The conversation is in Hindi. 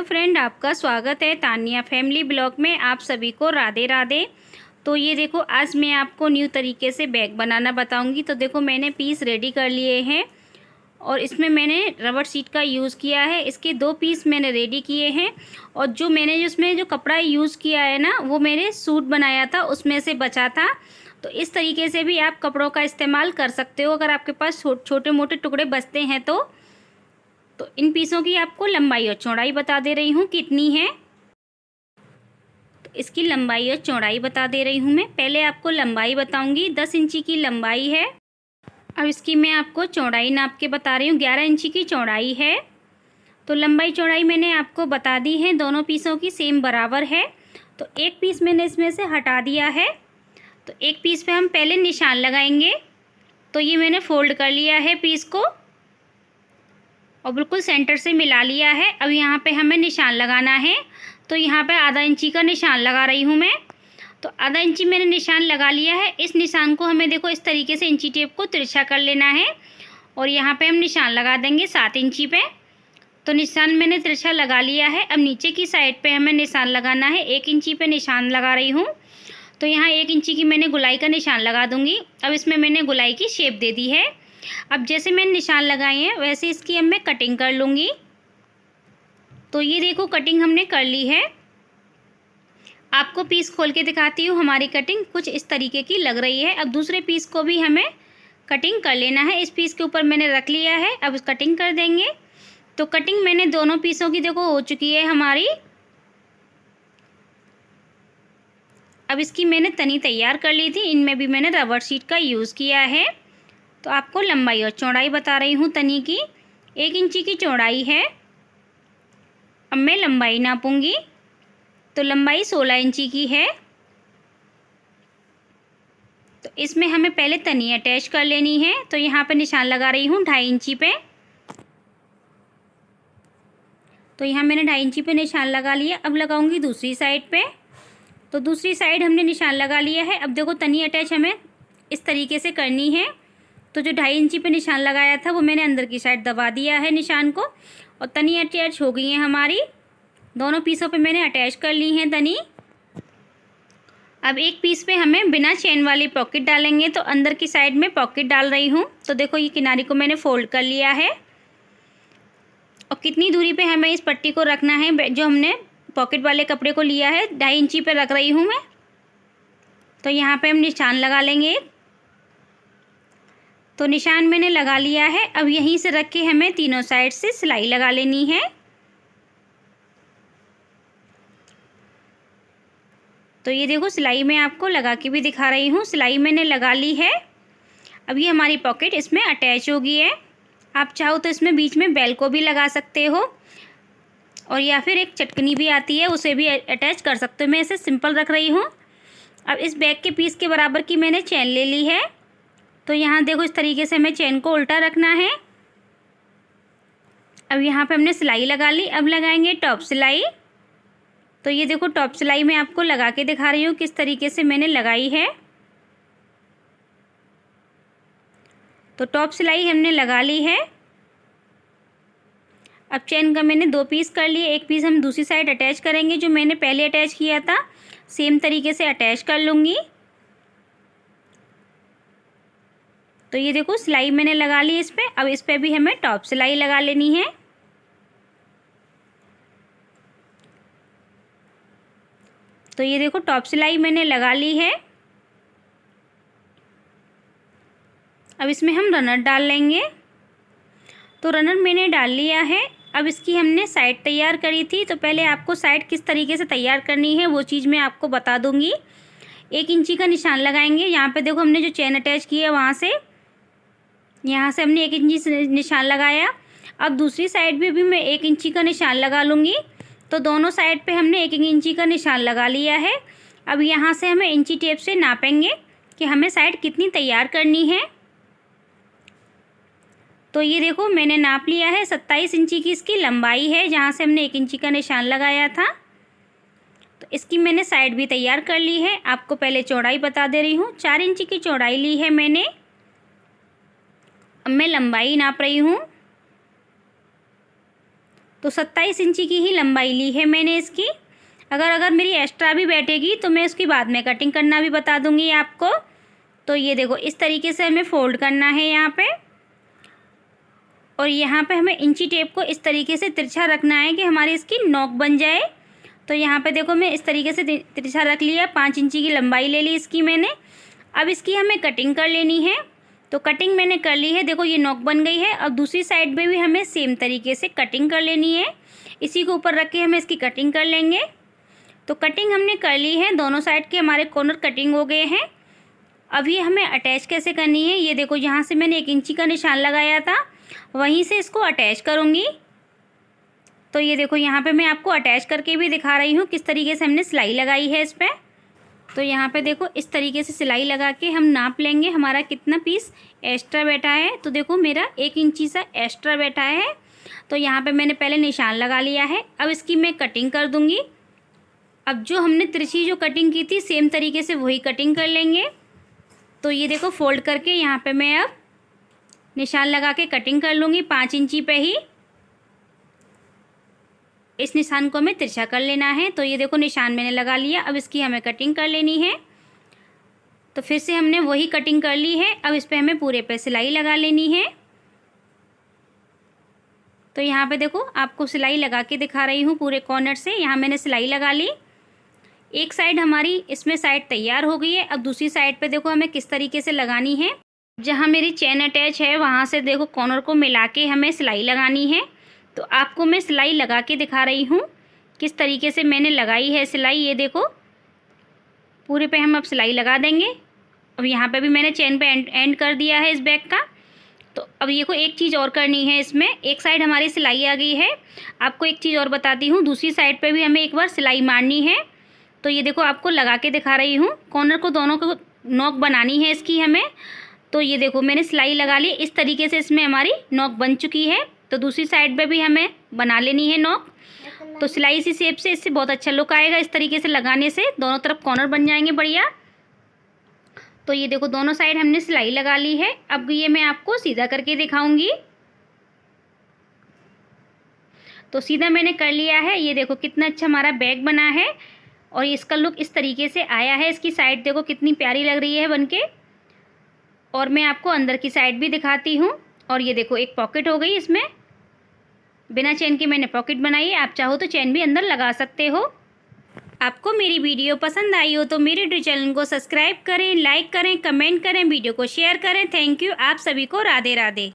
फ्रेंड, आपका स्वागत है तानिया फैमिली ब्लॉग में। आप सभी को राधे राधे। तो ये देखो, आज मैं आपको न्यू तरीके से बैग बनाना बताऊंगी। तो देखो, मैंने पीस रेडी कर लिए हैं और इसमें मैंने रबर शीट का यूज़ किया है। इसके 2 पीस मैंने रेडी किए हैं और जो मैंने इसमें जो कपड़ा यूज़ किया है ना, वो मैंने सूट बनाया था उसमें से बचा था। तो इस तरीके से भी आप कपड़ों का इस्तेमाल कर सकते हो अगर आपके पास छोटे मोटे टुकड़े बचते हैं तो इन पीसों की आपको लंबाई और चौड़ाई बता दे रही हूँ कितनी है। तो इसकी लंबाई और चौड़ाई बता दे रही हूँ मैं। पहले आपको लंबाई बताऊँगी, 10 इंची की लंबाई है। अब इसकी मैं आपको चौड़ाई नाप के बता रही हूँ, 11 इंची की चौड़ाई है। तो लंबाई चौड़ाई मैंने आपको बता दी है, दोनों पीसों की सेम बराबर है। तो एक पीस मैंने इसमें से हटा दिया है। तो एक पीस पे हम पहले निशान लगाएंगे। तो ये मैंने फोल्ड कर लिया है पीस को और बिल्कुल सेंटर से मिला लिया है। अब यहाँ पे हमें निशान लगाना है। तो यहाँ पे आधा इंची का निशान लगा रही हूँ मैं। तो आधा इंची मैंने निशान लगा लिया है। इस निशान को हमें देखो इस तरीके से इंची टेप को तिरछा कर लेना है और यहाँ पे हम निशान लगा देंगे 7 इंची पे। तो निशान मैंने तिरछा लगा लिया है। अब नीचे की साइड पे हमें निशान लगाना है। 1 इंची पे निशान लगा रही हूँ। तो यहाँ 1 इंची की मैंने गुलाई का निशान लगा दूँगी। अब इसमें मैंने गुलाई की शेप दे दी है। अब जैसे मैंने निशान लगाए हैं वैसे इसकी अब मैं कटिंग कर लूँगी। तो ये देखो, कटिंग हमने कर ली है। आपको पीस खोल के दिखाती हूँ। हमारी कटिंग कुछ इस तरीके की लग रही है। अब दूसरे पीस को भी हमें कटिंग कर लेना है। इस पीस के ऊपर मैंने रख लिया है, अब कटिंग कर देंगे। तो कटिंग मैंने दोनों पीसों की देखो हो चुकी है हमारी। अब इसकी मैंने तनी तैयार कर ली थी, इनमें भी मैंने रबर शीट का यूज़ किया है। तो आपको लंबाई और चौड़ाई बता रही हूँ तनी की। 1 इंची की चौड़ाई है। अब मैं लंबाई नापूंगी। तो लंबाई 16 इंची की है। तो इसमें हमें पहले तनी अटैच कर लेनी है। तो यहाँ पे निशान लगा रही हूँ 2.5 इंची पे। तो यहाँ मैंने 2.5 इंची पे निशान लगा लिया। अब लगाऊंगी दूसरी साइड पे। तो दूसरी साइड हमने निशान लगा लिया है। अब देखो, तनी अटैच हमें इस तरीके से करनी है। तो जो 2.5 इंची पे निशान लगाया था वो मैंने अंदर की साइड दबा दिया है निशान को और तनी अटैच हो गई है हमारी। दोनों पीसों पे मैंने अटैच कर ली है तनी। अब एक पीस पे हमें बिना चेन वाली पॉकेट डालेंगे। तो अंदर की साइड में पॉकेट डाल रही हूँ। तो देखो, ये किनारे को मैंने फोल्ड कर लिया है और कितनी दूरी पे हमें इस पट्टी को रखना है, जो हमने पॉकेट वाले कपड़े को लिया है 2.5 इंची पे रख रही हूँ मैं। तो यहाँ पे हम निशान लगा लेंगे। तो निशान मैंने लगा लिया है। अब यहीं से रख के हमें तीनों साइड से सिलाई लगा लेनी है। तो ये देखो, सिलाई मैं आपको लगा के भी दिखा रही हूँ। सिलाई मैंने लगा ली है। अब ये हमारी पॉकेट इसमें अटैच हो गई है। आप चाहो तो इसमें बीच में बेल को भी लगा सकते हो और या फिर एक चटकनी भी आती है, उसे भी अटैच कर सकते हो। मैं इसे सिंपल रख रही हूँ। अब इस बैग के पीस के बराबर की मैंने चेन ले ली है। तो यहाँ देखो, इस तरीके से हमें चेन को उल्टा रखना है। अब यहाँ पे हमने सिलाई लगा ली। अब लगाएंगे टॉप सिलाई। तो ये देखो, टॉप सिलाई मैं आपको लगा के दिखा रही हूँ किस तरीके से मैंने लगाई है। तो टॉप सिलाई हमने लगा ली है। अब चेन का मैंने 2 पीस कर लिए। एक पीस हम दूसरी साइड अटैच करेंगे, जो मैंने पहले अटैच किया था सेम तरीके से अटैच कर लूँगी। तो ये देखो, सिलाई मैंने लगा ली इस पे। अब इस पे भी हमें टॉप सिलाई लगा लेनी है। तो ये देखो, टॉप सिलाई मैंने लगा ली है। अब इसमें हम रनर डाल लेंगे। तो रनर मैंने डाल लिया है। अब इसकी हमने साइड तैयार करी थी। तो पहले आपको साइड किस तरीके से तैयार करनी है वो चीज़ मैं आपको बता दूंगी। 1 इंची का निशान लगाएंगे। यहाँ पे देखो, हमने जो चेन अटैच की है वहाँ से हमने 1 इंची से निशान लगाया। अब दूसरी साइड भी मैं 1 इंची का निशान लगा लूँगी। तो दोनों साइड पे हमने 1 इंची का निशान लगा लिया है। अब यहाँ से हमें इंची टेप से नापेंगे कि हमें साइड कितनी तैयार करनी है। तो ये देखो, मैंने नाप लिया है। 27 इंची की इसकी लंबाई है, जहाँ से हमने 1 इंची का निशान लगाया था। तो इसकी मैंने साइड भी तैयार कर ली है। आपको पहले चौड़ाई बता दे रही हूँ। 4 इंची की चौड़ाई ली है मैंने। अब मैं लंबाई नाप रही हूँ। तो तो 27 इंची की ही लंबाई ली है मैंने इसकी। अगर मेरी एक्स्ट्रा भी बैठेगी तो मैं उसकी बाद में कटिंग करना भी बता दूंगी आपको। तो ये देखो इस तरीके से हमें फोल्ड करना है यहाँ पे, और यहाँ पे हमें इंची टेप को इस तरीके से तिरछा रखना है कि हमारी इसकी नोक बन जाए। तो यहाँ पे देखो मैं इस तरीके से तिरछा रख लिया, 5 इंची की लंबाई ले ली इसकी मैंने। अब इसकी हमें कटिंग कर लेनी है। तो कटिंग मैंने कर ली है, देखो ये नोक बन गई है। अब दूसरी साइड पे भी हमें सेम तरीके से कटिंग कर लेनी है। इसी को ऊपर रख के हमें इसकी कटिंग कर लेंगे। तो कटिंग हमने कर ली है, दोनों साइड के हमारे कॉर्नर कटिंग हो गए हैं। अब ये हमें अटैच कैसे करनी है, ये देखो यहाँ से मैंने 1 इंची का निशान लगाया था, वहीं से इसको अटैच करूँगी। तो ये देखो यहाँ पे मैं आपको अटैच करके भी दिखा रही हूँ किस तरीके से हमने सिलाई लगाई है इस पर। तो यहाँ पे देखो इस तरीके से सिलाई लगा के हम नाप लेंगे हमारा कितना पीस एक्स्ट्रा बैठा है। तो देखो मेरा 1 इंची सा एक्स्ट्रा बैठा है। तो यहाँ पे मैंने पहले निशान लगा लिया है। अब इसकी मैं कटिंग कर दूँगी। अब जो हमने तिरछी जो कटिंग की थी सेम तरीके से वही कटिंग कर लेंगे। तो ये देखो फोल्ड करके यहाँ पे मैं अब निशान लगा के कटिंग कर लूँगी 5 इंची पे ही। इस निशान को हमें तिरछा कर लेना है। तो ये देखो निशान मैंने लगा लिया। अब इसकी हमें कटिंग कर लेनी है। तो फिर से हमने वही कटिंग कर ली है। अब इस पे हमें पूरे पे सिलाई लगा लेनी है। तो यहाँ पे देखो आपको सिलाई लगा के दिखा रही हूँ पूरे कॉर्नर से। यहाँ मैंने सिलाई लगा ली। एक साइड हमारी इसमें साइड तैयार हो गई है। अब दूसरी साइड पे देखो हमें किस तरीके से लगानी है। जहाँ मेरी चेन अटैच है वहाँ से देखो कॉर्नर को मिला के हमें सिलाई लगानी है। तो आपको मैं सिलाई लगा के दिखा रही हूँ किस तरीके से मैंने लगाई है सिलाई। ये देखो पूरे पे हम अब सिलाई लगा देंगे। अब यहाँ पे भी मैंने चेन पे एंड कर दिया है इस बैग का। तो अब ये को एक चीज़ और करनी है इसमें। एक साइड हमारी सिलाई आ गई है। आपको एक चीज़ और बताती हूँ, दूसरी साइड पे भी हमें एक बार सिलाई मारनी है। तो ये देखो आपको लगा के दिखा रही हूँ। कॉर्नर को दोनों को नोक बनानी है इसकी हमें। तो ये देखो मैंने सिलाई लगा ली। इस तरीके से इसमें हमारी नोक बन चुकी है। तो दूसरी साइड पे भी हमें बना लेनी है नोक। तो सिलाई इसी शेप से, इससे बहुत अच्छा लुक आएगा। इस तरीके से लगाने से दोनों तरफ कॉर्नर बन जाएंगे बढ़िया। तो ये देखो दोनों साइड हमने सिलाई लगा ली है। अब ये मैं आपको सीधा करके दिखाऊंगी। तो सीधा मैंने कर लिया है। ये देखो कितना अच्छा हमारा बैग बना है और इसका लुक इस तरीके से आया है। इसकी साइड देखो कितनी प्यारी लग रही है बनके। और मैं आपको अंदर की साइड भी दिखाती हूँ। और ये देखो एक पॉकेट हो गई इसमें, बिना चेन के मैंने पॉकेट बनाई है। आप चाहो तो चेन भी अंदर लगा सकते हो। आपको मेरी वीडियो पसंद आई हो तो मेरे चैनल को सब्सक्राइब करें, लाइक करें, कमेंट करें, वीडियो को शेयर करें। Thank you. आप सभी को राधे राधे।